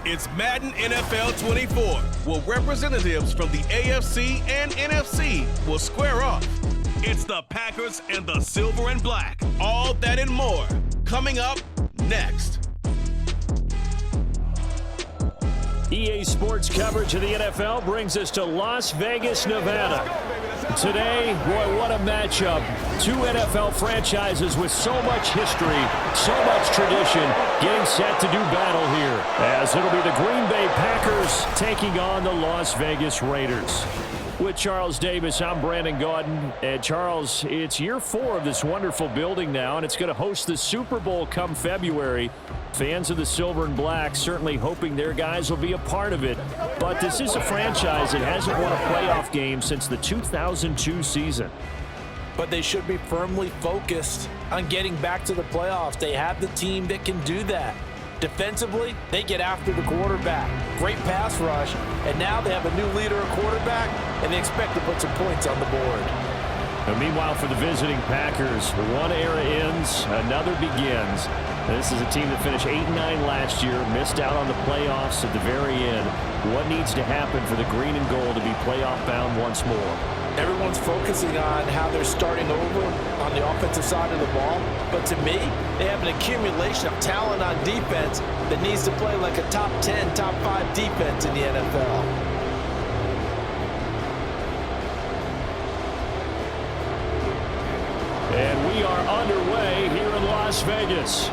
It's Madden NFL 24, where representatives from the AFC and NFC will square off. It's the Packers and the Silver and Black. All that and more coming up next. EA Sports coverage of the NFL brings us to Las Vegas, Nevada. Today, boy, what a matchup. Two NFL franchises with so much history, so much tradition, getting set to do battle here. As it'll be the Green Bay Packers taking on the Las Vegas Raiders. With Charles Davis, I'm Brandon Gaudin. And Charles, it's year 4 of this wonderful building now, and it's going to host the Super Bowl come February. Fans of the Silver and Black certainly hoping their guys will be a part of it. But this is a franchise that hasn't won a playoff game since the 2002 season. But they should be firmly focused on getting back to the playoffs. They have the team that can do that. Defensively, they get after the quarterback. Great pass rush, and now they have a new leader at quarterback, and they expect to put some points on the board. And meanwhile, for the visiting Packers, one era ends, another begins. This is a team that finished 8-9 last year, missed out on the playoffs at the very end. What needs to happen for the green and gold to be playoff bound once more? Everyone's focusing on how they're starting over on the offensive side of the ball. But to me, they have an accumulation of talent on defense that needs to play like a top 10, top 5 defense in the NFL. And we are underway here in Las Vegas.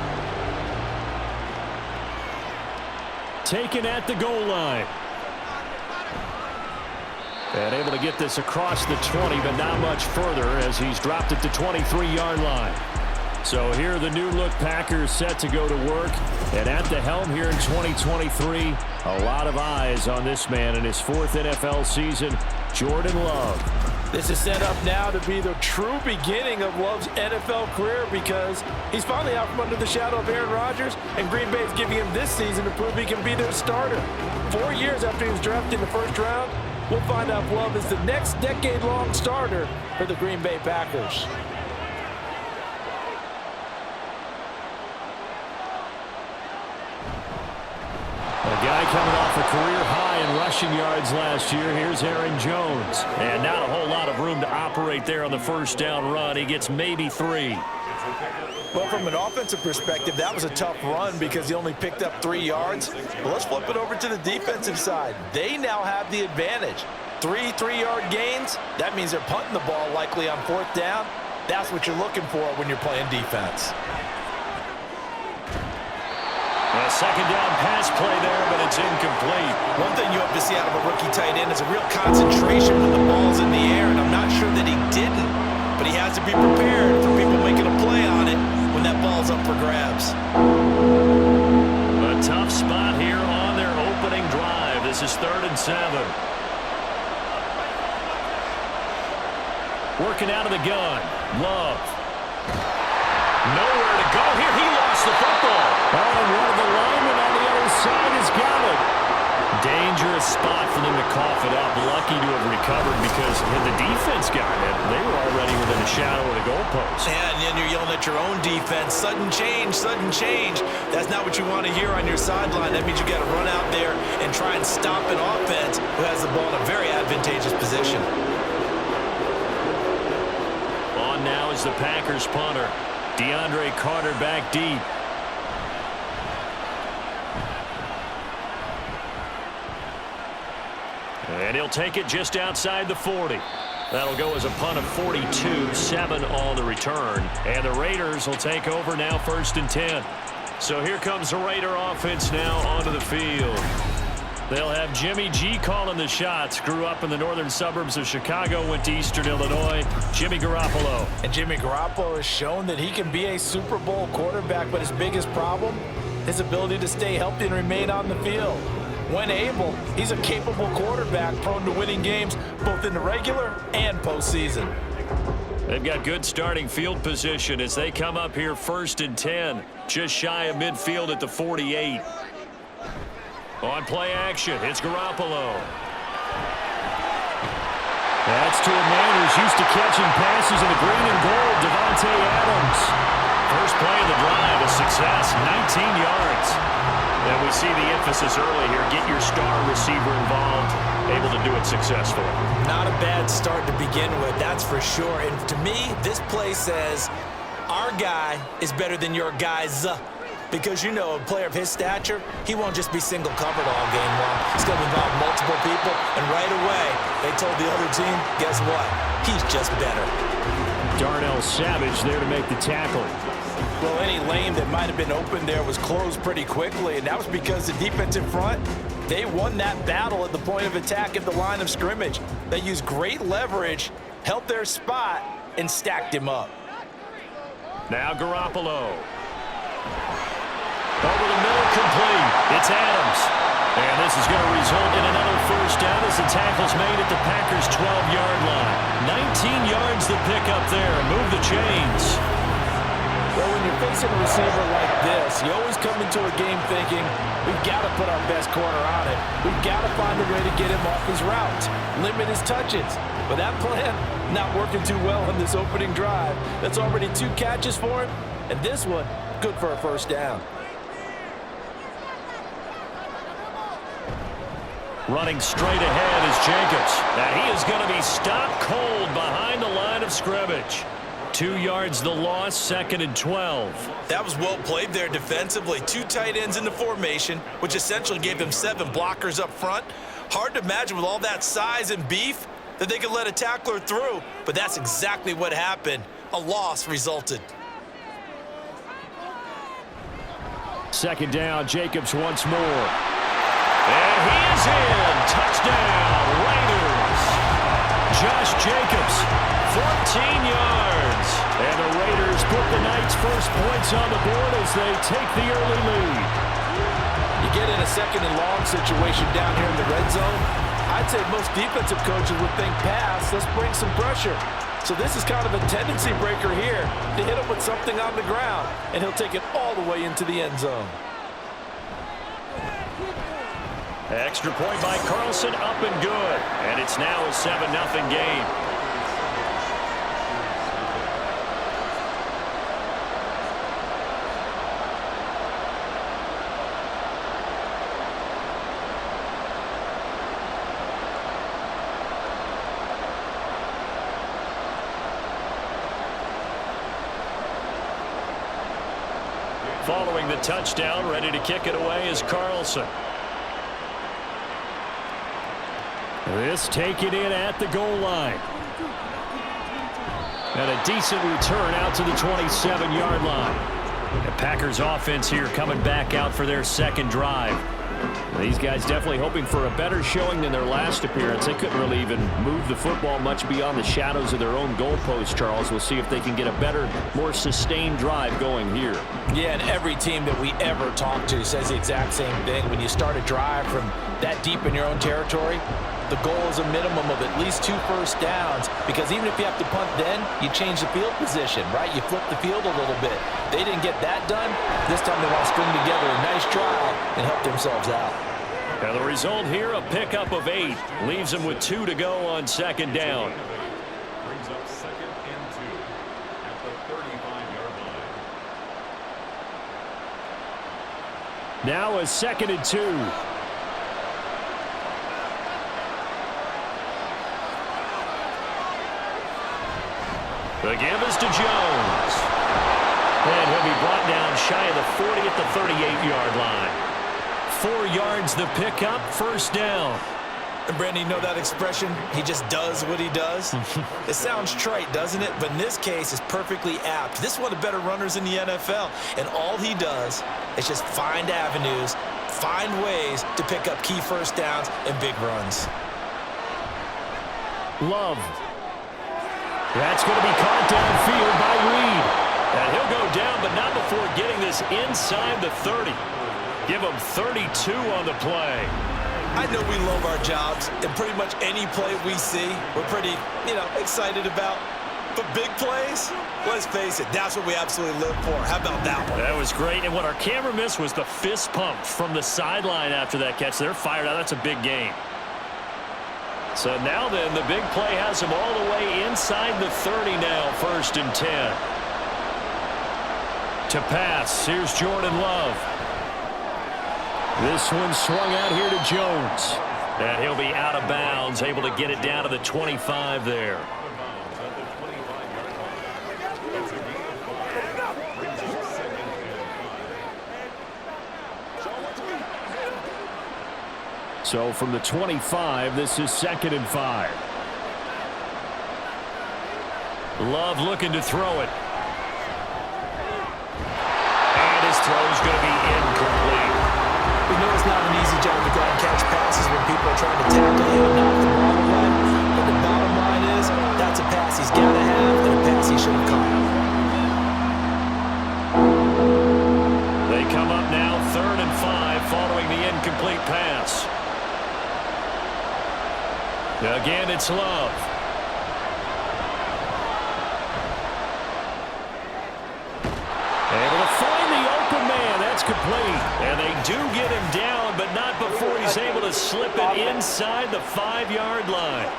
Taken at the goal line. And able to get this across the 20, but not much further as he's dropped it to 23-yard line. So here the new look Packers set to go to work. And at the helm here in 2023, a lot of eyes on this man in his 4th NFL season, Jordan Love. This is set up now to be the true beginning of Love's NFL career because he's finally out from under the shadow of Aaron Rodgers, and Green Bay is giving him this season to prove he can be their starter. 4 years after he was drafted in the first round, we'll find out if Love is the next decade-long starter for the Green Bay Packers. A guy coming off a career high in rushing yards last year. Here's Aaron Jones. And not a whole lot of room to operate there on the first down run. He gets maybe 3. Well, from an offensive perspective, that was a tough run because he only picked up 3 yards. But let's flip it over to the defensive side. They now have the advantage. 3 3-yard gains, that means they're punting the ball likely on 4th down. That's what you're looking for when you're playing defense. A second down pass play there, but it's incomplete. One thing you have to see out of a rookie tight end is a real concentration when the ball's in the air, and I'm not sure that he didn't, but he has to be prepared for people making a play on it when that ball's up for grabs. A tough spot here on their opening drive. This is 3rd and 7. Working out of the gun. Love. Nowhere to go here. He lost the football. Oh, and one of the linemen on the other side has got it. Dangerous spot for them to cough it up. Lucky to have recovered because had the defense gotten it, they were already within a shadow of the goalpost. Yeah, and then you're yelling at your own defense. Sudden change, sudden change. That's not what you want to hear on your sideline. That means you got to run out there and try and stop an offense who has the ball in a very advantageous position. On now is the Packers punter. DeAndre Carter back deep. And he'll take it just outside the 40. That'll go as a punt of 42, 7 on the return. And the Raiders will take over now 1st and 10. So here comes the Raider offense now onto the field. They'll have Jimmy G calling the shots. Grew up in the northern suburbs of Chicago, went to Eastern Illinois. Jimmy Garoppolo. And Jimmy Garoppolo has shown that he can be a Super Bowl quarterback, but his biggest problem, his ability to stay healthy and remain on the field. When able, he's a capable quarterback prone to winning games both in the regular and postseason. They've got good starting field position as they come up here 1st and 10. Just shy of midfield at the 48. On play action, it's Garoppolo. That's to a man who's used to catching passes in the green and gold, Devontae Adams. First play of the drive, a success, 19 yards. And we see the emphasis early here. Get your star receiver involved, able to do it successfully. Not a bad start to begin with, that's for sure. And to me, this play says our guy is better than your guys. Because, you know, a player of his stature, he won't just be single covered all game long. He's going to involve multiple people, and right away, they told the other team, guess what? He's just better. Darnell Savage there to make the tackle. Well, any lane that might have been open there was closed pretty quickly, and that was because the defensive front, they won that battle at the point of attack at the line of scrimmage. They used great leverage, held their spot, and stacked him up. Now Garoppolo. Over the middle, complete. It's Adams. And this is going to result in another first down as the tackle's made at the Packers' 12-yard line. 19 yards the pickup there. Move the chains. Well, when you're facing a receiver like this, you always come into a game thinking, we've got to put our best corner on it. We've got to find a way to get him off his routes, limit his touches. But that plan, not working too well on this opening drive. That's already 2 catches for him, and this one, good for a first down. Running straight ahead is Jacobs. And he is going to be stopped cold behind the line of scrimmage. 2 yards the loss, 2nd and 12. That was well played there defensively. 2 tight ends in the formation, which essentially gave them 7 blockers up front. Hard to imagine with all that size and beef that they could let a tackler through, but that's exactly what happened. A loss resulted. 2nd down, Jacobs once more. And he is in. Touchdown, Raiders. Josh Jacobs, 14 yards. And the Raiders put the Knights' first points on the board as they take the early lead. You get in a 2nd and long situation down here in the red zone, I'd say most defensive coaches would think pass, let's bring some pressure. So this is kind of a tendency breaker here to hit him with something on the ground, and he'll take it all the way into the end zone. Extra point by Carlson, up and good. And it's now a 7-0 game. Following the touchdown, ready to kick it away is Carlson. This taken in at the goal line. And a decent return out to the 27-yard line. The Packers offense here coming back out for their 2nd drive. These guys definitely hoping for a better showing than their last appearance. They couldn't really even move the football much beyond the shadows of their own goalpost, Charles. We'll see if they can get a better, more sustained drive going here. Yeah, and every team that we ever talk to says the exact same thing. When you start a drive from that deep in your own territory, the goal is a minimum of at least 2 first downs, because even if you have to punt then, you change the field position, right? You flip the field a little bit. They didn't get that done. This time they want to string together a nice drive and help themselves out. Now the result here, a pickup of 8. Leaves them with 2 to go on 2nd down. Brings up 2nd and 2 at the 35-yard line. Now a 2nd and 2. The give is to Jones. And he'll be brought down shy of the 40 at the 38-yard line. 4 yards the pickup, first down. And Brandon, you know that expression? He just does what he does. It sounds trite, doesn't it? But in this case, it's perfectly apt. This is one of the better runners in the NFL. And all he does is just find avenues, find ways to pick up key first downs and big runs. Love. That's going to be caught downfield by Reed. And he'll go down, but not before getting this inside the 30. Give him 32 on the play. I know we love our jobs, and pretty much any play we see, we're pretty, excited about. But big plays, let's face it, that's what we absolutely live for. How about that one? That was great, and what our camera missed was the fist pump from the sideline after that catch. They're fired out. That's a big game. So now then, the big play has him all the way inside the 30 now, 1st and 10. To pass, here's Jordan Love. This one swung out here to Jones. And he'll be out of bounds, able to get it down to the 25 there. So from the 25, this is 2nd and 5. Love looking to throw it. And his throw's going to be incomplete. We know it's not an easy job to go out and catch passes when people are trying to tackle you and knock the ball away. But the bottom line is, that's a pass he's got to have and a pass he should have caught. They come up now 3rd and 5 following the incomplete pass. Again, it's Love. Able to find the open man. That's complete. And they do get him down, but not before he's able to slip it inside the 5-yard line.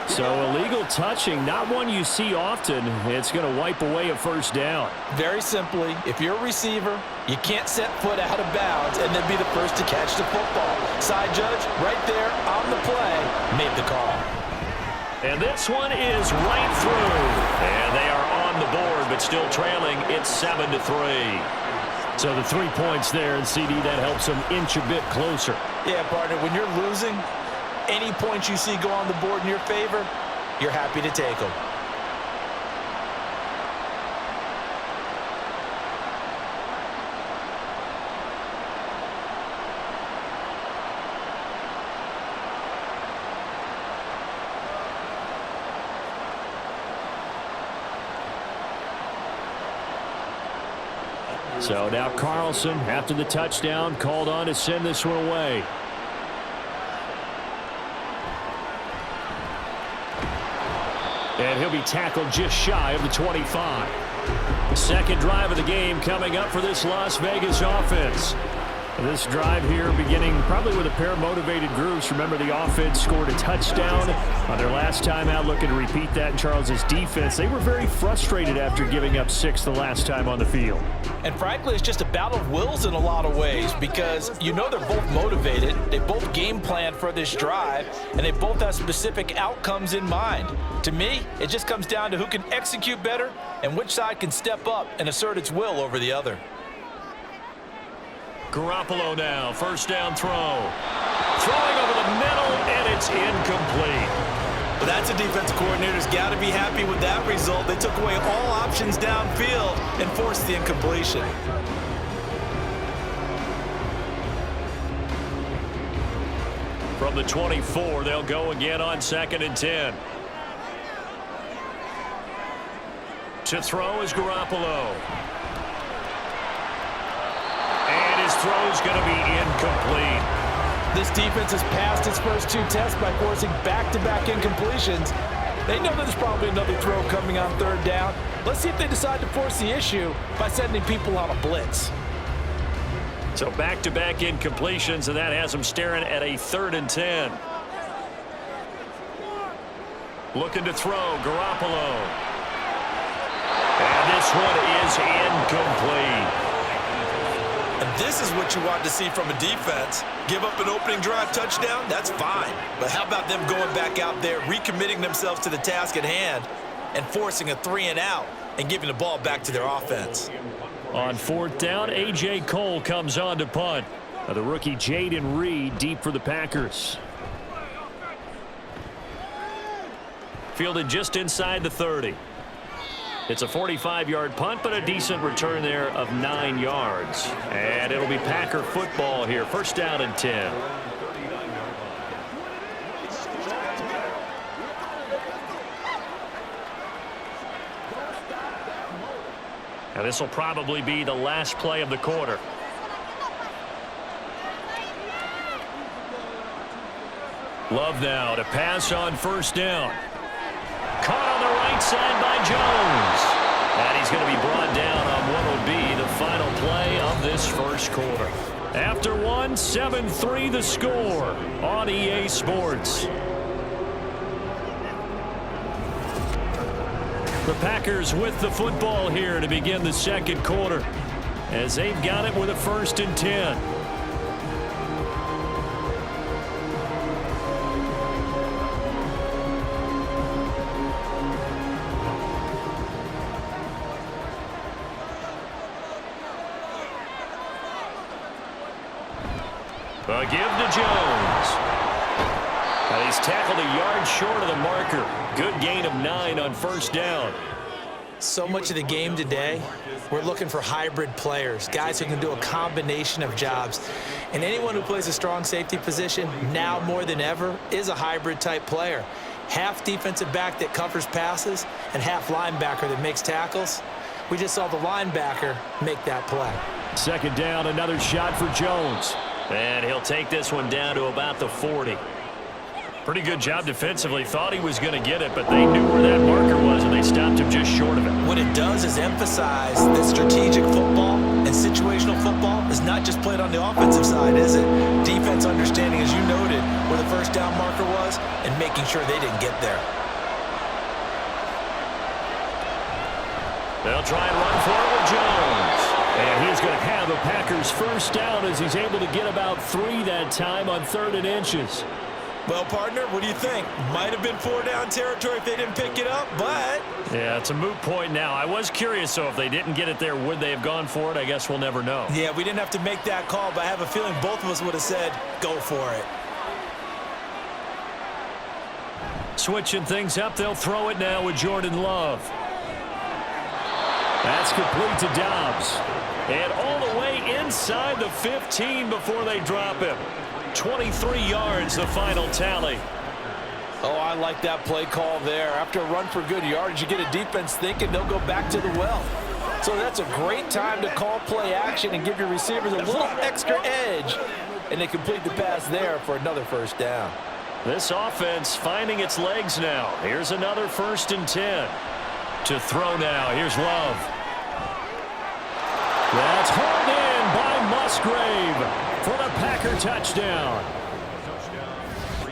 So illegal touching, not one you see often. It's going to wipe away a first down. Very simply, if you're a receiver, you can't set foot out of bounds and then be the first to catch the football. Side judge, right there on the play, made the call. And this one is right through. And they are on the board, but still trailing. It's 7-3. So the 3 points there, and CD, that helps them inch a bit closer. Yeah, partner, when you're losing, any points you see go on the board in your favor, you're happy to take them. So now Carlson, after the touchdown, called on to send this one away. And he'll be tackled just shy of the 25. Second drive of the game coming up for this Las Vegas offense. This drive here beginning probably with a pair of motivated groups. Remember, the offense scored a touchdown on their last time out, looking to repeat that in Charles' defense. They were very frustrated after giving up 6 the last time on the field. And frankly, it's just a battle of wills in a lot of ways because you know they're both motivated, they both game plan for this drive, and they both have specific outcomes in mind. To me, it just comes down to who can execute better and which side can step up and assert its will over the other. Garoppolo now, first down throw. Throwing over the middle, and it's incomplete. Well, that's a defensive coordinator's got to be happy with that result. They took away all options downfield and forced the incompletion. From the 24, they'll go again on 2nd and 10. To throw is Garoppolo. And his throw's going to be incomplete. This defense has passed its first 2 tests by forcing back-to-back incompletions. They know there's probably another throw coming on 3rd down. Let's see if they decide to force the issue by sending people on a blitz. So back-to-back incompletions, and that has them staring at a 3rd and 10. Looking to throw, Garoppolo. And this one is incomplete. And this is what you want to see from a defense. Give up an opening drive touchdown, that's fine. But how about them going back out there, recommitting themselves to the task at hand, and forcing a 3 and out and giving the ball back to their offense? On 4th down, A.J. Cole comes on to punt. The rookie Jaden Reed deep for the Packers. Fielded just inside the 30. It's a 45-yard punt, but a decent return there of 9 yards. And it'll be Packer football here. First down and 10. Now this will probably be the last play of the quarter. Love now to pass on first down. Caught on the right side by Jones. And he's going to be brought down on what will be the final play of this first quarter. After one, 7-3 the score on EA Sports. The Packers with the football here to begin the second quarter. as they've got it with a 1st and 10. A give to Jones. He's tackled a yard short of the marker. Good gain of 9 on 1st down. So much of the game today, we're looking for hybrid players, guys who can do a combination of jobs. And anyone who plays a strong safety position, now more than ever, is a hybrid type player. Half defensive back that covers passes and half linebacker that makes tackles. We just saw the linebacker make that play. 2nd down, another shot for Jones. And he'll take this one down to about the 40. Pretty good job defensively. Thought he was going to get it, but they knew where that marker was, and they stopped him just short of it. What it does is emphasize that strategic football and situational football is not just played on the offensive side, is it? Defense understanding, as you noted, where the 1st down marker was and making sure they didn't get there. They'll try and run for it with Jones. And he's going to have a Packers 1st down as he's able to get about 3 that time on 3rd and inches. Well, partner, what do you think? Might have been 4-down territory if they didn't pick it up, but... Yeah, it's a moot point now. I was curious, so if they didn't get it there, would they have gone for it? I guess we'll never know. Yeah, we didn't have to make that call, but I have a feeling both of us would have said, go for it. Switching things up, they'll throw it now with Jordan Love. That's complete to Dobbs. And all the way inside the 15 before they drop him. 23 yards, the final tally. Oh, I like that play call there. After a run for good yardage, you get a defense thinking they'll go back to the well. So that's a great time to call play action and give your receivers a little extra edge. And they complete the pass there for another 1st down. This offense finding its legs now. Here's another 1st and 10. To throw now. Here's Love. That's hauled in by Musgrave for the Packer touchdown.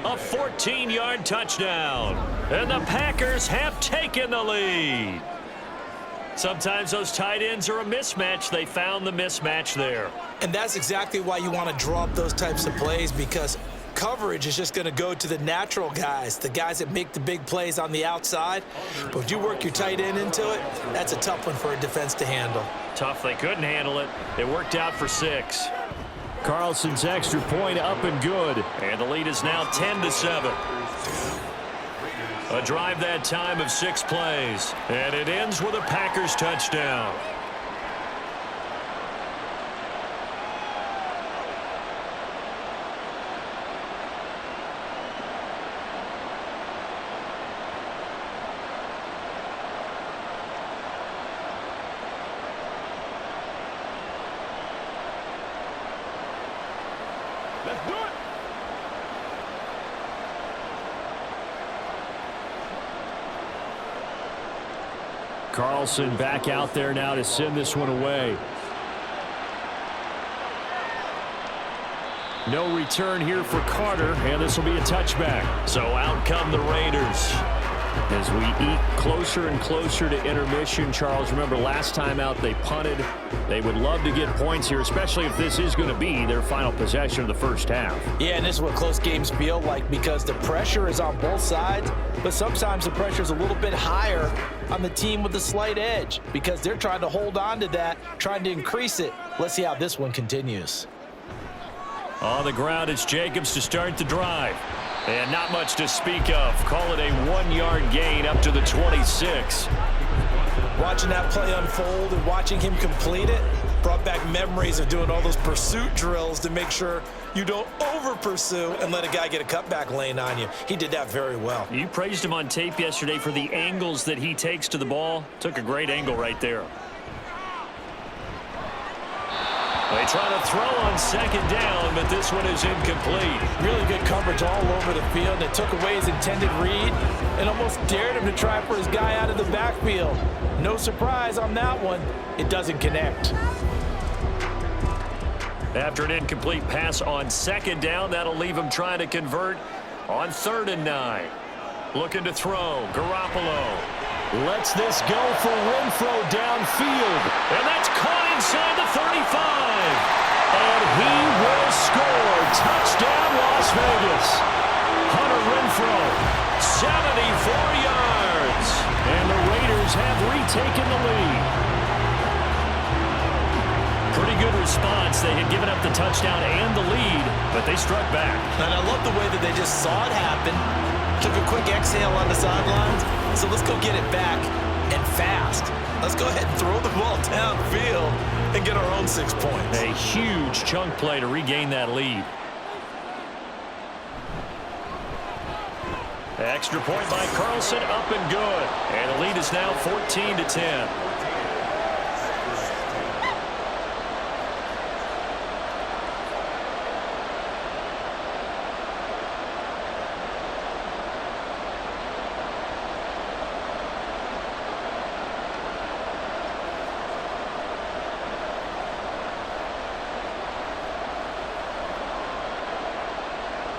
A 14-yard touchdown. And the Packers have taken the lead. Sometimes those tight ends are a mismatch. They found the mismatch there. And that's exactly why you want to draw up those types of plays, because coverage is just going to go to the natural guys, the guys that make the big plays on the outside. But if you work your tight end into it, that's a tough one for a defense to handle. Tough. They couldn't handle it. It worked out for 6. Carlson's extra point up and good. And the lead is now 10-7. A drive that time of 6 plays. And it ends with a Packers touchdown. Let's do it. Carlson back out there now to send this one away. No return here for Carter, and this will be a touchback. So out come the Raiders. As we eat closer and closer to intermission, Charles, remember last time out they punted. They would love to get points here, especially if this is going to be their final possession of the first half. Yeah, and this is what close games feel like, because the pressure is on both sides, but sometimes the pressure is a little bit higher on the team with the slight edge because they're trying to hold on to that, trying to increase it. Let's see how this one continues. On the ground, it's Jacobs to start the drive. And not much to speak of. Call it a 1-yard gain up to the 26. Watching that play unfold and watching him complete it brought back memories of doing all those pursuit drills to make sure you don't over-pursue and let a guy get a cutback lane on you. He did that very well. You praised him on tape yesterday for the angles that he takes to the ball. Took a great angle right there. They try to throw on second down, but this one is incomplete. Really good coverage all over the field. They took away his intended read and almost dared him to try for his guy out of the backfield. No surprise on that one. It doesn't connect. After an incomplete pass on second down, that'll leave him trying to convert on 3rd and 9. Looking to throw. Garoppolo lets this go for Renfro downfield. And that's caught inside the 35. And he will score. Touchdown, Las Vegas. Hunter Renfrow, 74 yards. And the Raiders have retaken the lead. Pretty good response. They had given up the touchdown and the lead, but they struck back. And I love the way that they just saw it happen. Took a quick exhale on the sidelines. So let's go get it back and fast. Let's go ahead and throw the ball downfield and get our own 6 points. A huge chunk play to regain that lead. Extra point by Carlson, up and good. And the lead is now 14-10.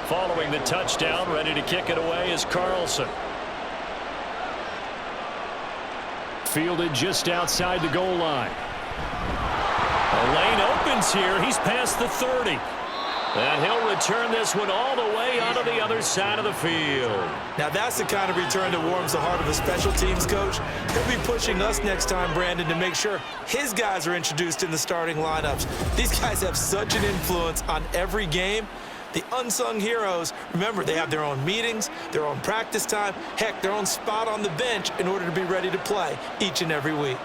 Following the touchdown, ready to kick it away is Carlson. Fielded just outside the goal line. The lane opens here. He's past the 30. And he'll return this one all the way onto the other side of the field. Now that's the kind of return that warms the heart of a special teams coach. He'll be pushing us next time, Brandon, to make sure his guys are introduced in the starting lineups. These guys have such an influence on every game. The unsung heroes, remember, they have their own meetings, their own practice time, heck, their own spot on the bench in order to be ready to play each and every week.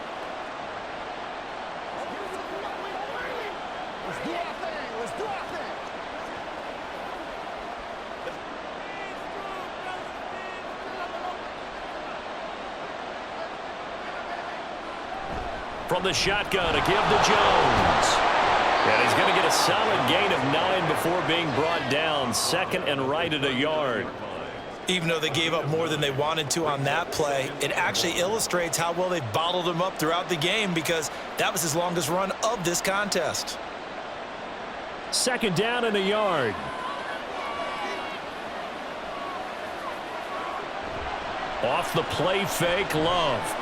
From the shotgun, a give to Jones. And he's going to get a solid gain of 9 before being brought down. Second and right at a yard. Even though they gave up more than they wanted to on that play, it actually illustrates how well they bottled him up throughout the game because that was his longest run of this contest. Second down and a yard. Off the play fake, Love.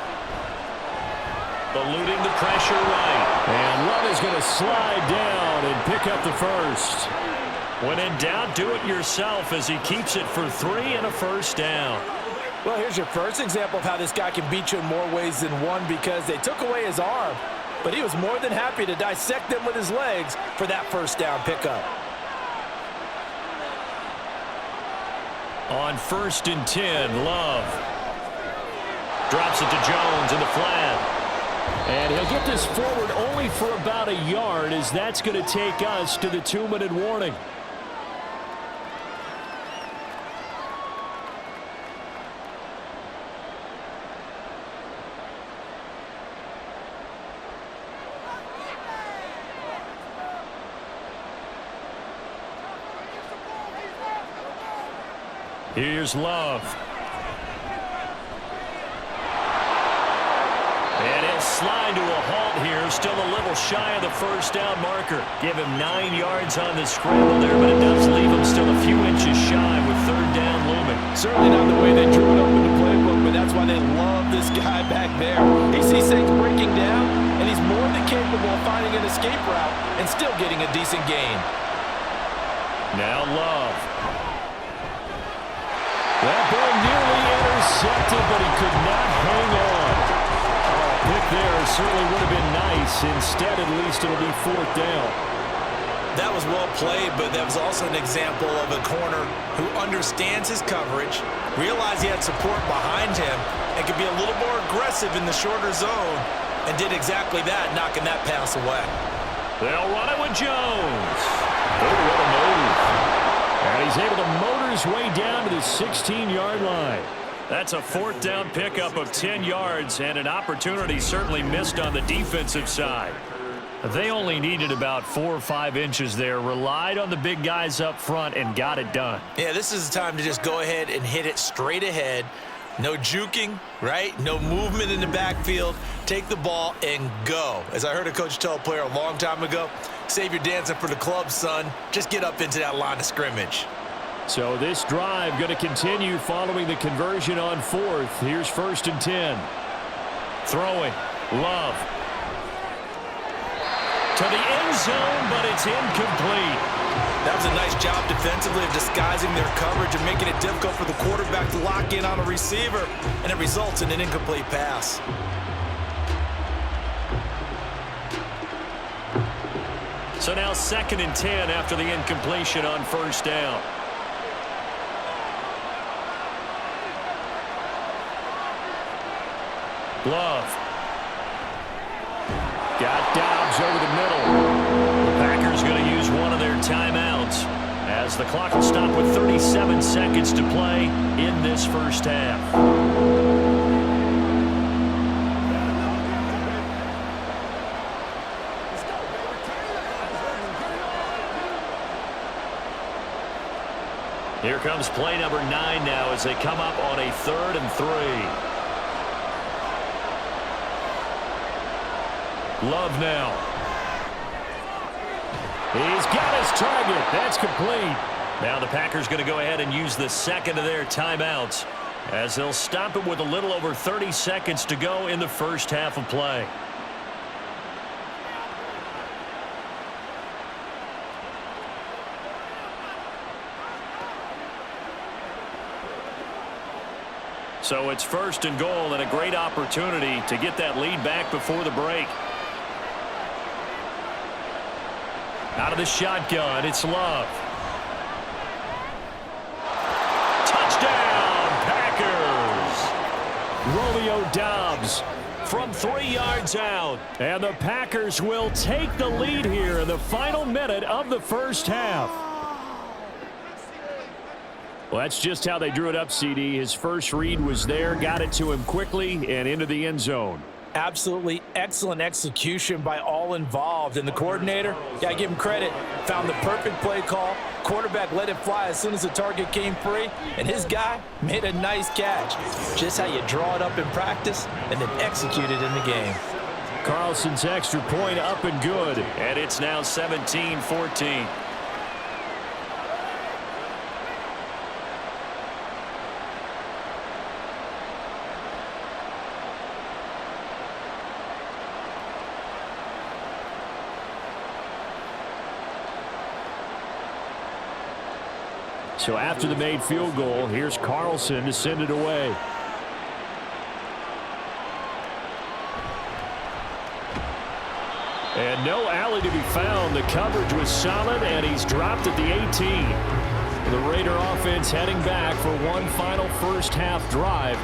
Eluding the pressure right. And Love is going to slide down and pick up the first. When in doubt, do it yourself as he keeps it for 3 and a first down. Well, here's your first example of how this guy can beat you in more ways than one because they took away his arm. But he was more than happy to dissect them with his legs for that first down pickup. On 1st and 10, Love. Drops it to Jones in the flat. And he'll get this forward only for about a yard as that's going to take us to the 2-minute warning. Here's Love. And he'll slide to a halt here. Still a little shy of the first down marker. Give him 9 yards on the scramble there, but it does leave him still a few inches shy with 3rd down looming. Certainly not the way they drew it up in the playbook, but that's why they love this guy back there. He sees things breaking down, and he's more than capable of finding an escape route and still getting a decent gain. Now Love. That ball nearly intercepted, but he could not hang on. Pick there certainly would have been nice. Instead, at least it'll be 4th down. That was well played, but that was also an example of a corner who understands his coverage, realized he had support behind him, and could be a little more aggressive in the shorter zone, and did exactly that, knocking that pass away. They'll run it with Jones. Oh, what a move. And he's able to motor his way down to the 16-yard line. That's a 4th down pickup of 10 yards and an opportunity certainly missed on the defensive side. They only needed about 4 or 5 inches there, relied on the big guys up front and got it done. Yeah, this is the time to just go ahead and hit it straight ahead. No juking, right? No movement in the backfield. Take the ball and go. As I heard a coach tell a player a long time ago, save your dancing for the club, son. Just get up into that line of scrimmage. So this drive going to continue following the conversion on 4th. Here's 1st and 10. Throwing. Love. To the end zone, but it's incomplete. That was a nice job defensively of disguising their coverage and making it difficult for the quarterback to lock in on a receiver, and it results in an incomplete pass. So now 2nd and 10 after the incompletion on first down. Love. Got Dobbs over the middle. The Packers going to use one of their timeouts as the clock will stop with 37 seconds to play in this first half. Here comes play number 9 now as they come up on a 3rd and 3. Love now. He's got his target. That's complete. Now the Packers going to go ahead and use the second of their timeouts as they'll stop it with a little over 30 seconds to go in the first half of play. So it's 1st and goal and a great opportunity to get that lead back before the break. Out of the shotgun, it's Love. Touchdown, Packers! Romeo Dobbs from 3 yards out. And the Packers will take the lead here in the final minute of the first half. Well, that's just how they drew it up, CD. His first read was there, got it to him quickly, and into the end zone. Absolutely excellent execution by all involved. And the coordinator, got to give him credit, found the perfect play call. Quarterback let it fly as soon as the target came free, and his guy made a nice catch. Just how you draw it up in practice and then execute it in the game. Carlson's extra point up and good, and it's now 17-14. So after the made field goal, here's Carlson to send it away. And no alley to be found. The coverage was solid, and he's dropped at the 18. The Raider offense heading back for one final first half drive.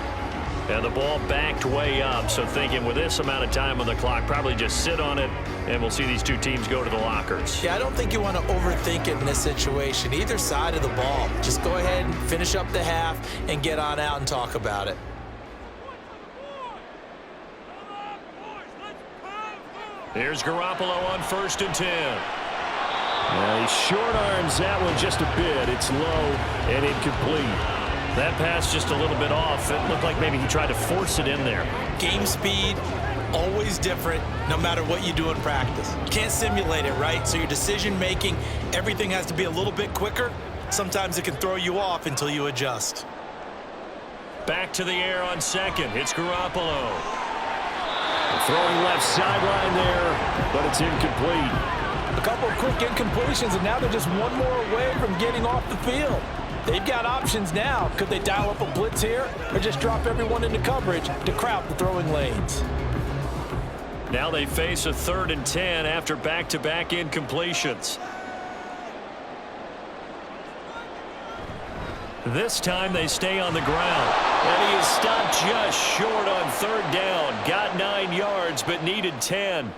And the ball backed way up, so thinking with this amount of time on the clock, probably just sit on it, and we'll see these two teams go to the lockers. Yeah, I don't think you want to overthink it in this situation, either side of the ball. Just go ahead and finish up the half and get on out and talk about it. Here's Garoppolo on 1st and 10. He short arms that one just a bit. It's low and incomplete. That pass just a little bit off. It looked like maybe he tried to force it in there. Game speed, always different, no matter what you do in practice. You can't simulate it, right? So your decision making, everything has to be a little bit quicker. Sometimes it can throw you off until you adjust. Back to the air on 2nd. It's Garoppolo. Throwing left sideline there, but it's incomplete. A couple of quick incompletions, and now they're just one more away from getting off the field. They've got options now. Could they dial up a blitz here or just drop everyone into coverage to crowd the throwing lanes? Now they face a 3rd and 10 after back-to-back incompletions. This time they stay on the ground. And he is stopped just short on 3rd down. Got 9 yards but needed 10.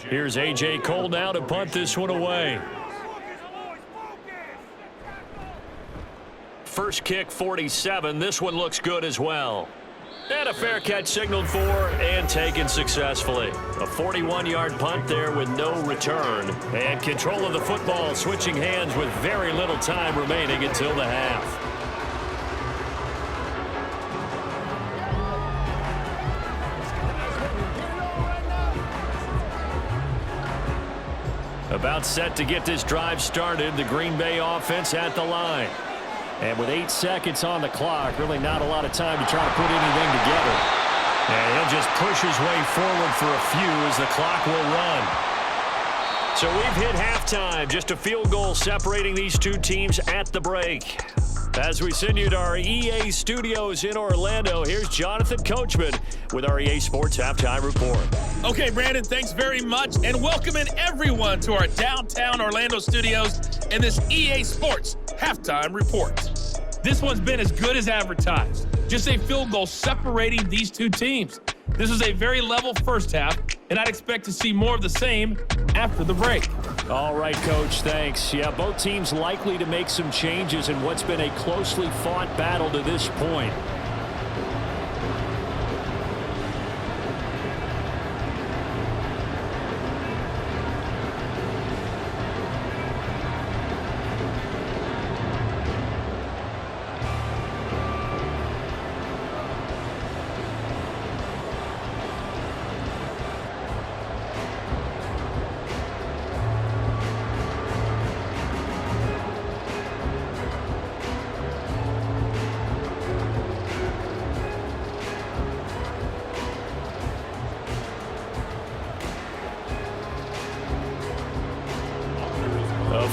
Here's A.J. Cole now to punt this one away. First kick, 47. This one looks good as well. And a fair catch signaled for and taken successfully. A 41-yard punt there with no return. And control of the football switching hands with very little time remaining until the half. About set to get this drive started. The Green Bay offense at the line. And with 8 seconds on the clock, really not a lot of time to try to put anything together. And he'll just push his way forward for a few as the clock will run. So we've hit halftime. Just a field goal separating these two teams at the break. As we send you to our EA studios in Orlando, here's Jonathan Coachman with our EA Sports Halftime Report. Okay, Brandon, thanks very much, and welcoming everyone to our downtown Orlando studios and this EA Sports Halftime Report. This one's been as good as advertised. Just a field goal separating these two teams. This was a very level first half, and I'd expect to see more of the same after the break. All right, Coach, thanks. Yeah, both teams likely to make some changes in what's been a closely fought battle to this point.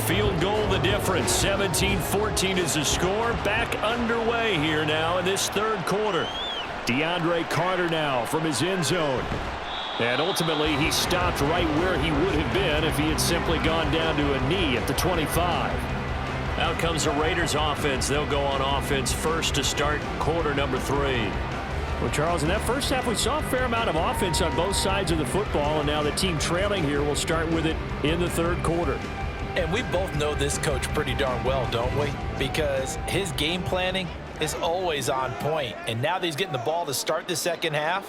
Field goal the difference. 17-14 is the score. Back underway here now in this third quarter. DeAndre Carter now from his end zone. And ultimately he stopped right where he would have been if he had simply gone down to a knee at the 25. Out comes the Raiders offense. They'll go on offense first to start quarter number 3. Well, Charles, in that first half we saw a fair amount of offense on both sides of the football, and now the team trailing here will start with it in the third quarter. And we both know this coach pretty darn well, don't we? Because his game planning is always on point. And now that he's getting the ball to start the second half,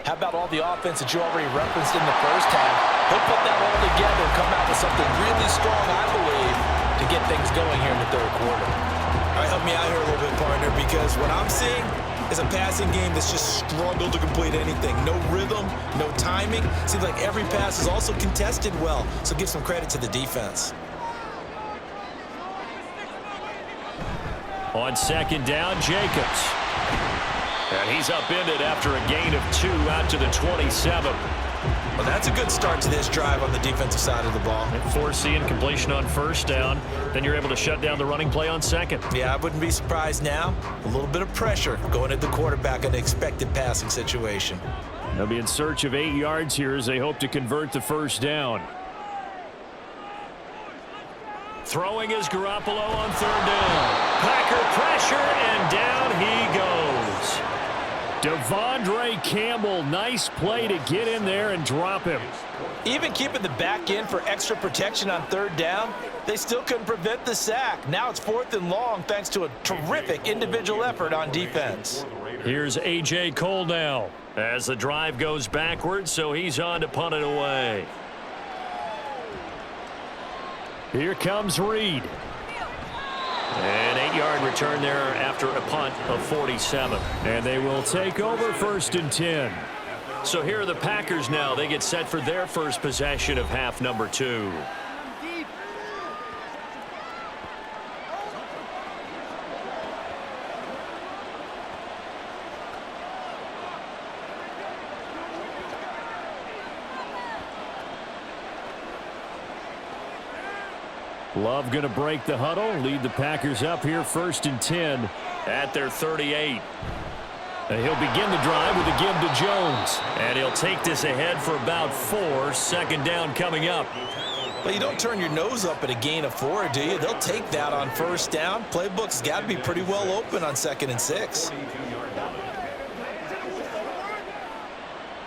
how about all the offense that you already referenced in the first half? He'll put that all together and come out with something really strong, I believe, to get things going here in the third quarter. All right, help me out here a little bit, partner, because what I'm seeing is a passing game that's just struggled to complete anything. No rhythm, no timing. Seems like every pass is also contested well, so give some credit to the defense. On second down, Jacobs. And he's upended after a gain of 2 out to the 27. Well, that's a good start to this drive on the defensive side of the ball. Foreseeing completion on first down. Then you're able to shut down the running play on second. Yeah, I wouldn't be surprised now. A little bit of pressure going at the quarterback in an expected passing situation. They'll be in search of 8 yards here as they hope to convert the first down. Throwing is Garoppolo on third down. Packer pressure, and down he goes. Devondre Campbell, nice play to get in there and drop him. Even keeping the back end for extra protection on third down, they still couldn't prevent the sack. Now it's 4th and long thanks to a terrific individual effort on defense. Here's A.J. Cole now as the drive goes backwards, so he's on to punt it away. Here comes Reed. An 8-yard return there after a punt of 47. And they will take over 1st and 10. So here are the Packers now. They get set for their first possession of half number 2. Love going to break the huddle, lead the Packers up here 1st and 10 at their 38. And he'll begin the drive with a give to Jones. And he'll take this ahead for about 4. 2nd down coming up. Well, you don't turn your nose up at a gain of 4, do you? They'll take that on first down. Playbook's got to be pretty well open on 2nd and 6.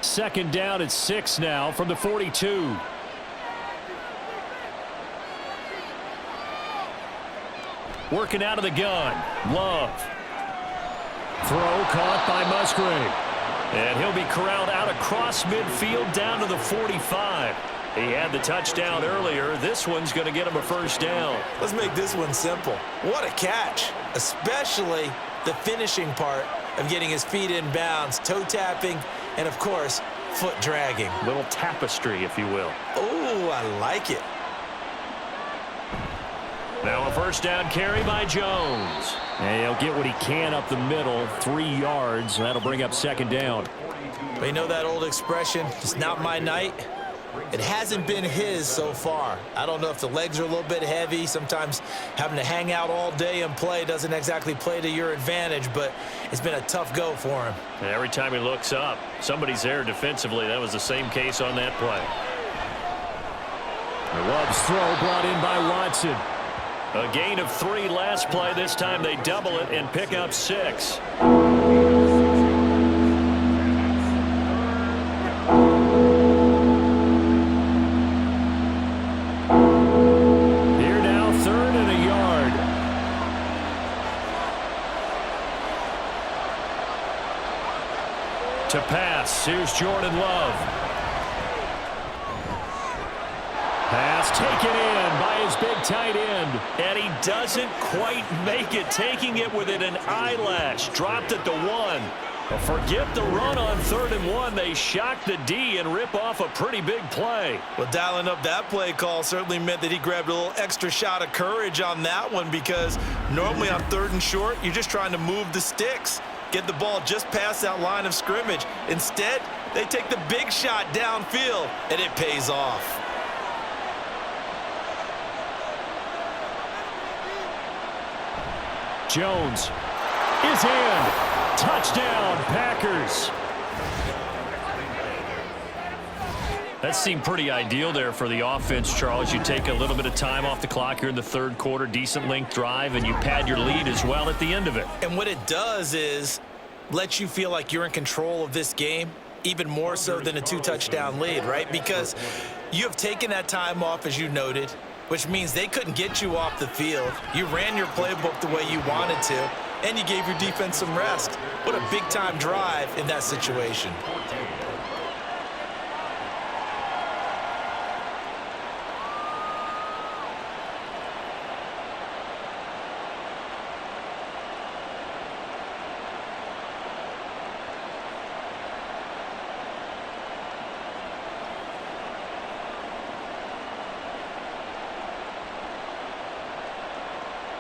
2nd down at 6 now from the 42. Working out of the gun. Love. Throw caught by Musgrave. And he'll be corralled out across midfield down to the 45. He had the touchdown earlier. This one's going to get him a first down. Let's make this one simple. What a catch, especially the finishing part of getting his feet in bounds, toe tapping, and of course, foot dragging. Little tapestry, if you will. Oh, I like it. Now a first down carry by Jones. And he'll get what he can up the middle, 3 yards. That'll bring up second down. But you know that old expression, it's not my night? It hasn't been his so far. I don't know if the legs are a little bit heavy. Sometimes having to hang out all day and play doesn't exactly play to your advantage, but it's been a tough go for him. And every time he looks up, somebody's there defensively. That was the same case on that play. The Love's throw brought in by Watson. A gain of 3 last play. This time they double it and pick up 6. To pass, here's Jordan Love. Pass taken in by his big tight end. And he doesn't quite make it, taking it within an eyelash. Dropped it to 1. But forget the run on 3rd and 1. They shock the D and rip off a pretty big play. Well, dialing up that play call certainly meant that he grabbed a little extra shot of courage on that one, because normally on 3rd and short, you're just trying to move the sticks. Get the ball just past that line of scrimmage. Instead, they take the big shot downfield, and it pays off. Jones is in. Touchdown, Packers. That seemed pretty ideal there for the offense, Charles. You take a little bit of time off the clock here in the 3rd quarter, decent length drive, and you pad your lead as well at the end of it. And what it does is let you feel like you're in control of this game, even more so than a 2-touchdown lead, right? Because you have taken that time off, as you noted, which means they couldn't get you off the field. You ran your playbook the way you wanted to, and you gave your defense some rest. What a big-time drive in that situation.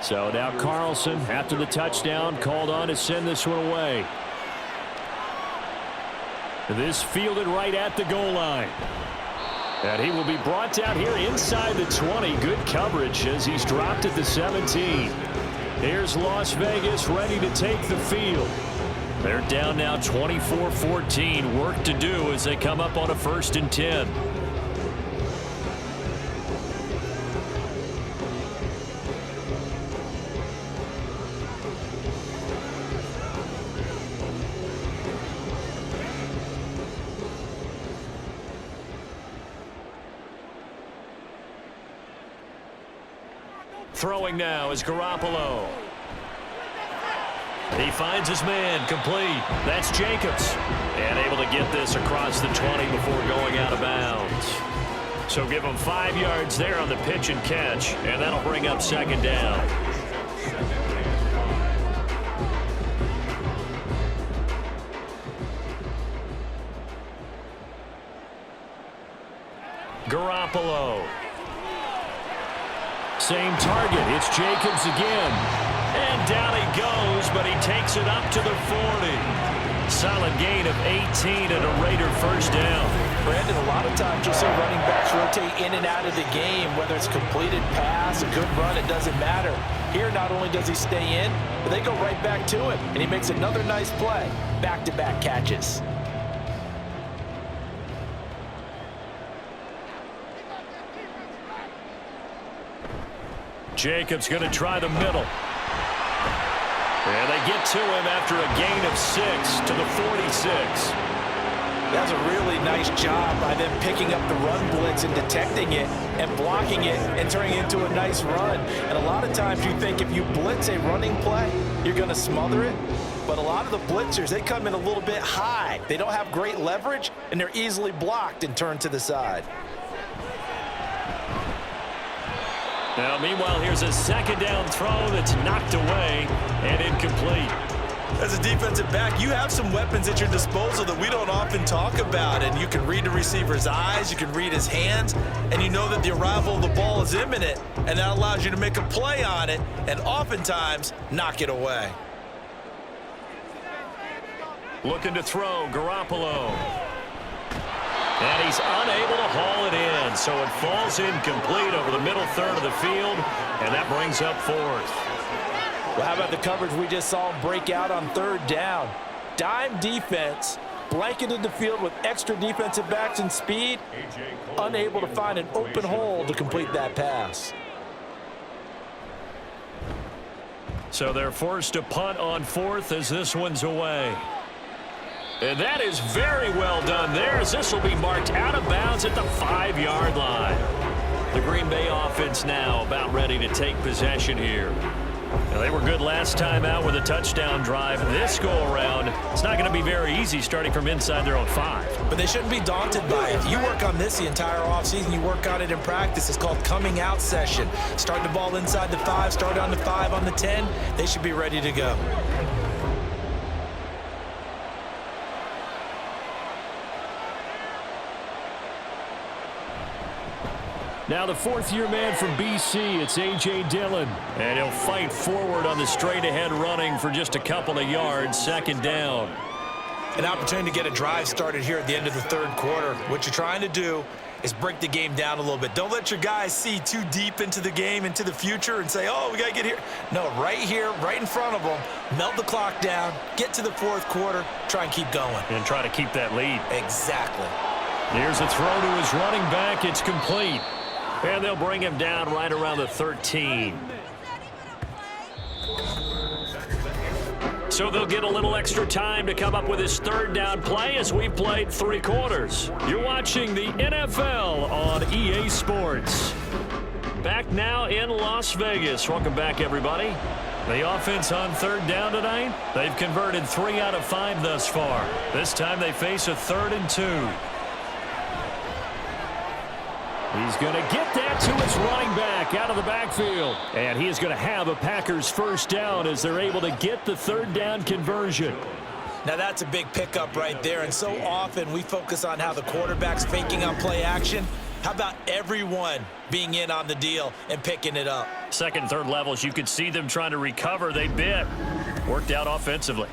So now Carlson, after the touchdown, called on to send this one away. This fielded right at the goal line. And he will be brought down here inside the 20. Good coverage as he's dropped at the 17. Here's Las Vegas ready to take the field. They're down now 24-14. Work to do as they come up on a 1st and 10. Throwing now is Garoppolo. He finds his man, complete. That's Jacobs. And able to get this across the 20 before going out of bounds. So give him 5 yards there on the pitch and catch, and that'll bring up second down. Garoppolo. Same target. It's Jacobs again. And down he goes, but he takes it up to the 40. Solid gain of 18 and a Raider first down. Brandon, a lot of times you'll see running backs rotate in and out of the game, whether it's completed pass, a good run, it doesn't matter. Here, not only does he stay in, but they go right back to him, and he makes another nice play. Back-to-back catches. Jacobs going to try the middle. And they get to him after a gain of 6 to the 46. That's a really nice job by them picking up the run blitz and detecting it and blocking it and turning it into a nice run. And a lot of times you think if you blitz a running play, you're going to smother it. But a lot of the blitzers, they come in a little bit high. They don't have great leverage, and they're easily blocked and turned to the side. Now, meanwhile, here's a second down throw that's knocked away and incomplete. As a defensive back, you have some weapons at your disposal that we don't often talk about, and you can read the receiver's eyes, you can read his hands, and you know that the arrival of the ball is imminent, and that allows you to make a play on it and oftentimes knock it away. Looking to throw, Garoppolo. And he's unable to haul it in, so it falls incomplete over the middle third of the field, and that brings up fourth. Well, how about the coverage we just saw him break out on third down? Dime defense, blanketed the field with extra defensive backs and speed, unable to find an open hole to complete that pass. So they're forced to punt on fourth as this one's away. And that is very well done there, as this will be marked out of bounds at the 5-yard line. The Green Bay offense now about ready to take possession here. Now, they were good last time out with a touchdown drive. This go-around, it's not going to be very easy starting from inside their own 5. But they shouldn't be daunted by it. You work on this the entire offseason. You work on it in practice. It's called coming out session. Start the ball inside the 5, start on the 5, on the 10. They should be ready to go. Now the fourth-year man from BC, it's A.J. Dillon. And he'll fight forward on the straight-ahead running for just a couple of yards, second down. An opportunity to get a drive started here at the end of the third quarter. What you're trying to do is break the game down a little bit. Don't let your guys see too deep into the game, into the future, and say, oh, we got to get here. No, right here, right in front of them, melt the clock down, get to the fourth quarter, try and keep going. And try to keep that lead. Exactly. Here's a throw to his running back. It's complete. And they'll bring him down right around the 13. So they'll get a little extra time to come up with his third down play as we've played 3 quarters. You're watching the NFL on EA Sports. Back now in Las Vegas. Welcome back, everybody. The offense on third down tonight, they've converted 3 out of 5 thus far. This time they face a 3rd and 2. He's going to get that to his running back out of the backfield. And he is going to have a Packers first down as they're able to get the third down conversion. Now that's a big pickup right there, and so often we focus on how the quarterback's faking on play action. How about everyone being in on the deal and picking it up? Second and third levels, you could see them trying to recover. They bit. Worked out offensively.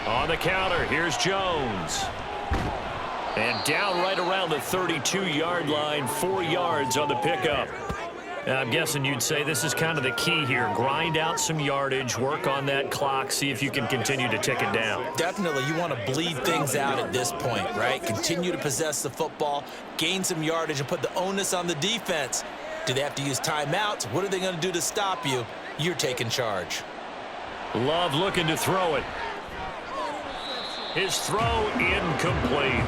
On the counter, here's Jones. And down right around the 32-yard line, 4 yards on the pickup. And I'm guessing you'd say this is kind of the key here. Grind out some yardage, work on that clock, see if you can continue to tick it down. Definitely, you want to bleed things out at this point, right? Continue to possess the football, gain some yardage, and put the onus on the defense. Do they have to use timeouts? What are they going to do to stop you? You're taking charge. Love looking to throw it. His throw incomplete.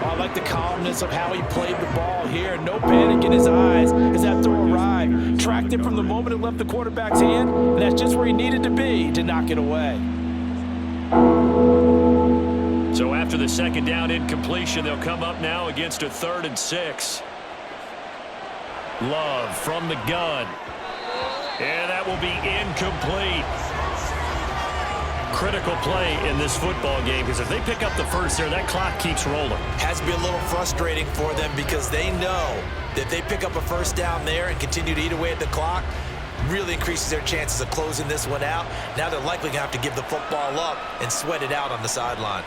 I like the calmness of how he played the ball here. No panic in his eyes as that throw arrived. Tracked it from the moment it left the quarterback's hand, and that's just where he needed to be to knock it away. So after the second down incompletion, they'll come up now against a 3rd and 6. Love from the gun. And that will be incomplete. Critical play in this football game, because if they pick up the first there, that clock keeps rolling. Has to be a little frustrating for them because they know that if they pick up a first down there and continue to eat away at the clock, really increases their chances of closing this one out. Now they're likely going to have to give the football up and sweat it out on the sideline.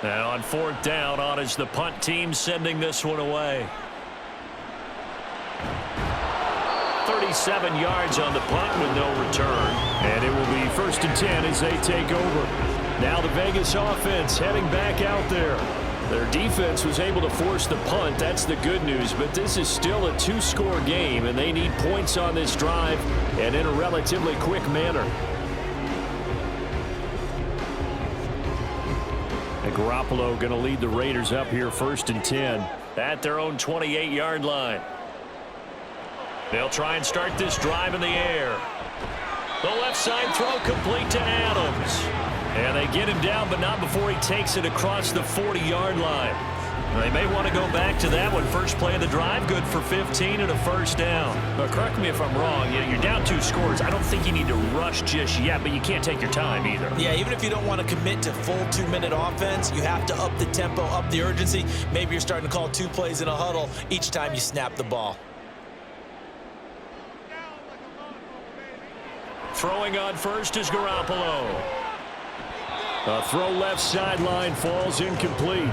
Now on 4th down, on is the punt team sending this one away. 37 yards on the punt with no return. And it will be 1st and 10 as they take over. Now the Vegas offense heading back out there. Their defense was able to force the punt. That's the good news. But this is still a 2-score game, and they need points on this drive and in a relatively quick manner. And Garoppolo going to lead the Raiders up here 1st and 10 at their own 28-yard line. They'll try and start this drive in the air. The left side throw complete to Adams. And they get him down, but not before he takes it across the 40-yard line. They may want to go back to that one. First play of the drive, good for 15 and a first down. But correct me if I'm wrong. You're down 2 scores. I don't think you need to rush just yet, but you can't take your time either. Yeah, even if you don't want to commit to full 2-minute offense, you have to up the tempo, up the urgency. Maybe you're starting to call 2 plays in a huddle each time you snap the ball. Throwing on first is Garoppolo. A throw left sideline falls incomplete.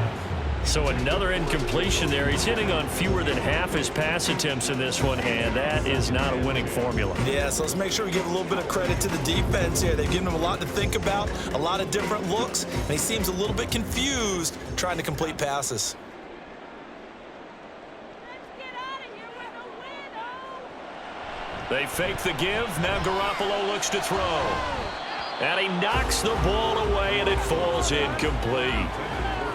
So another incompletion there. He's hitting on fewer than half his pass attempts in this one, and that is not a winning formula. Yeah, so let's make sure we give a little bit of credit to the defense here. They've given him a lot to think about, a lot of different looks, and he seems a little bit confused trying to complete passes. They fake the give. Now Garoppolo looks to throw. And he knocks the ball away, and it falls incomplete.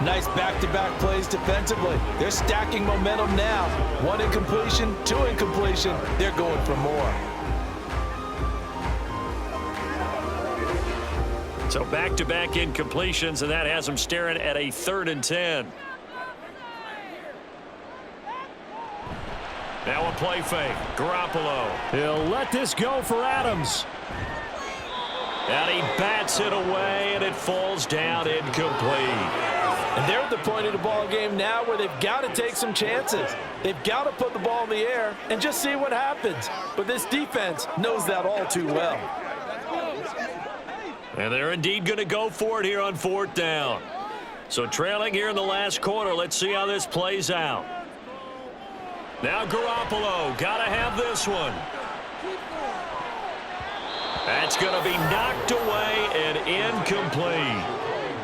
Nice back-to-back plays defensively. They're stacking momentum now. 1 incompletion, 2 incompletion. They're going for more. So back-to-back incompletions, and that has them staring at a 3rd and 10. Now a play fake. Garoppolo. He'll let this go for Adams. And he bats it away, and it falls down incomplete. And they're at the point of the ball game now where they've got to take some chances. They've got to put the ball in the air and just see what happens. But this defense knows that all too well. And they're indeed going to go for it here on 4th down. So trailing here in the last quarter, let's see how this plays out. Now Garoppolo, got to have this one. That's going to be knocked away and incomplete.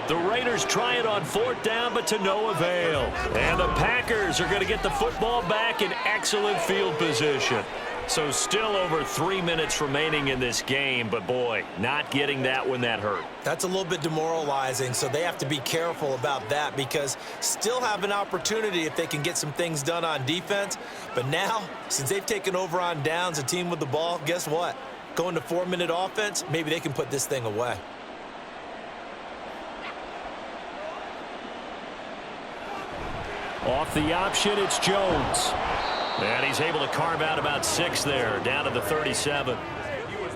The Raiders try it on 4th down, but to no avail. And the Packers are going to get the football back in excellent field position. So still over 3 minutes remaining in this game, but boy, not getting that when that hurt. That's a little bit demoralizing, so they have to be careful about that because still have an opportunity if they can get some things done on defense. But now, since they've taken over on downs, a team with the ball, guess what? Going to 4-minute offense, maybe they can put this thing away. Off the option, it's Jones. And he's able to carve out about 6 there, down to the 37.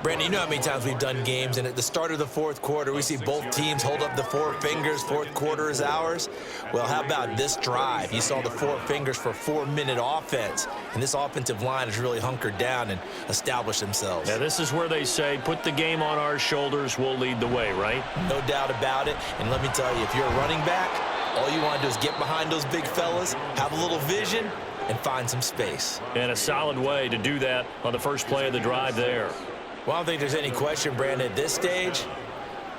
Brandon, you know how many times we've done games, and at the start of the 4th quarter, we see both teams hold up the 4 fingers, 4th quarter is ours. Well, how about this drive? You saw the 4 fingers for 4-minute offense, and this offensive line has really hunkered down and established themselves. Now, this is where they say, put the game on our shoulders, we'll lead the way, right? No doubt about it, and let me tell you, if you're a running back, all you want to do is get behind those big fellas, have a little vision, and find some space. And a solid way to do that on the first play of the drive there. Well, I don't think there's any question, Brandon, at this stage,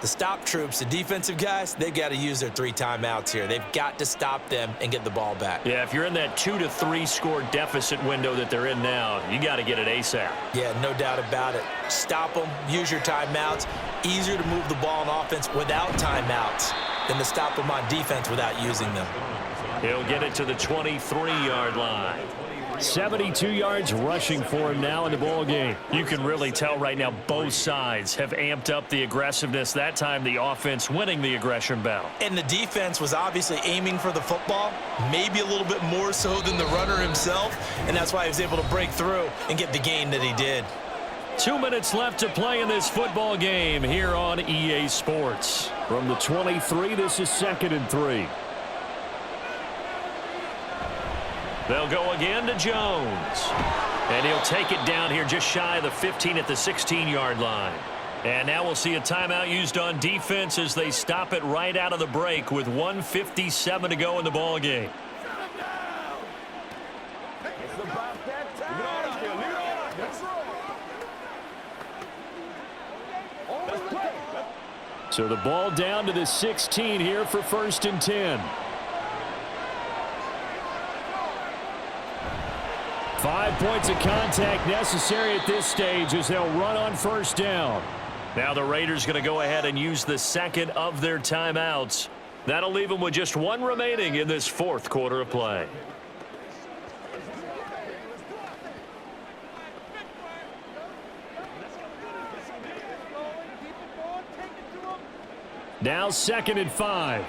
the stop troops, the defensive guys, they've got to use their 3 timeouts here. They've got to stop them and get the ball back. Yeah, if you're in that 2 to 3 score deficit window that they're in now, you got to get it ASAP. Yeah, no doubt about it. Stop them, use your timeouts. Easier to move the ball on offense without timeouts than to stop them on defense without using them. He'll get it to the 23-yard line. 72 yards rushing for him now in the ball game. You can really tell right now both sides have amped up the aggressiveness. That time the offense winning the aggression battle. And the defense was obviously aiming for the football, maybe a little bit more so than the runner himself, and that's why he was able to break through and get the gain that he did. 2 minutes left to play in this football game here on EA Sports. From the 23, this is 2nd and 3. They'll go again to Jones. And he'll take it down here just shy of the 15 at the 16-yard line. And now we'll see a timeout used on defense as they stop it right out of the break with 1:57 to go in the ball game. So the ball down to the 16 here for 1st and 10. 5 points of contact necessary at this stage as they'll run on 1st down. Now the Raiders going to go ahead and use the 2nd of their timeouts. That'll leave them with just 1 remaining in this 4th quarter of play. Now 2nd and 5.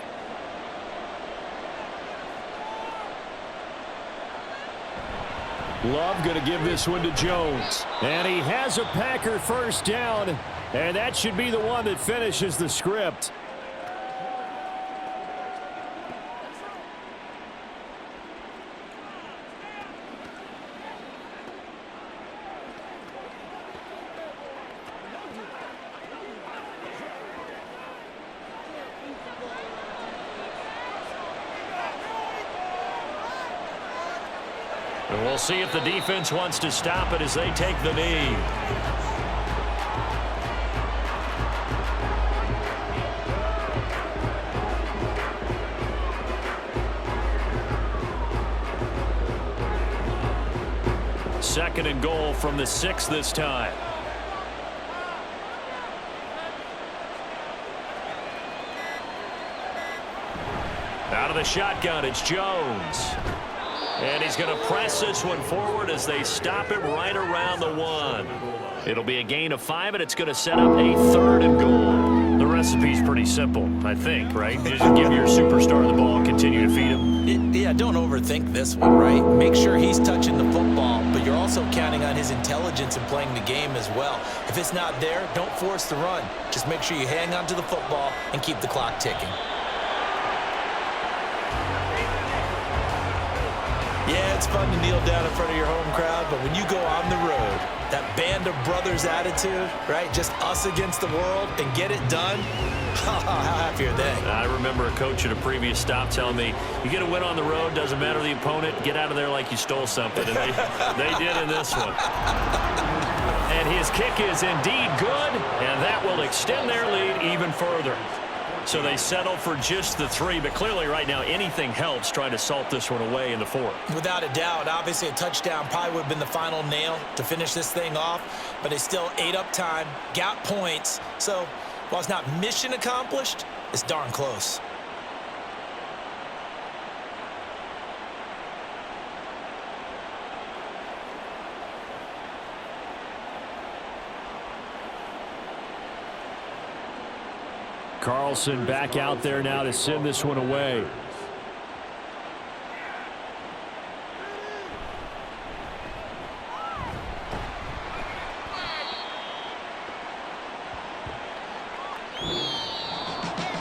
Love going to give this one to Jones. And he has a Packer first down. And that should be the one that finishes the script. And we'll see if the defense wants to stop it as they take the knee. Second and goal from the 6 this time. Out of the shotgun, it's Jones. And he's going to press this one forward as they stop him right around the 1. It'll be a gain of 5, and it's going to set up a 3rd and goal. The recipe's pretty simple, I think, right? Just give your superstar the ball and continue to feed him. Yeah, don't overthink this one, right? Make sure he's touching the football, but you're also counting on his intelligence in playing the game as well. If it's not there, don't force the run. Just make sure you hang on to the football and keep the clock ticking. Yeah, it's fun to kneel down in front of your home crowd, but when you go on the road, that band of brothers attitude, right? Just us against the world and get it done. How happy are they? I remember a coach at a previous stop telling me, you get a win on the road, doesn't matter the opponent, get out of there like you stole something. And they did in this one. And his kick is indeed good, and that will extend their lead even further. So they settle for just the 3, but clearly right now anything helps trying to salt this one away in the 4th. Without a doubt, obviously a touchdown probably would have been the final nail to finish this thing off, but they still ate up time, got points. So while it's not mission accomplished, it's darn close. Carlson back out there now to send this one away.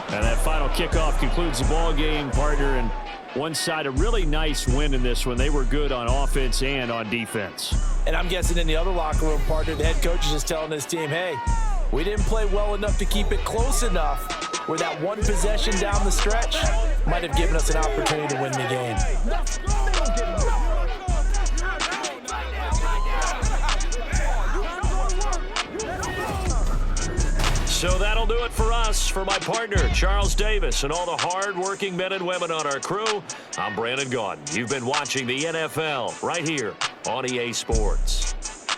And that final kickoff concludes the ball game, partner. And one side, a really nice win in this one. They were good on offense and on defense. And I'm guessing in the other locker room, partner, the head coach is just telling his team, hey, we didn't play well enough to keep it close enough where that one possession down the stretch might have given us an opportunity to win the game. So that'll do it for us. For my partner, Charles Davis, and all the hard-working men and women on our crew, I'm Brandon Gaudin. You've been watching the NFL right here on EA Sports.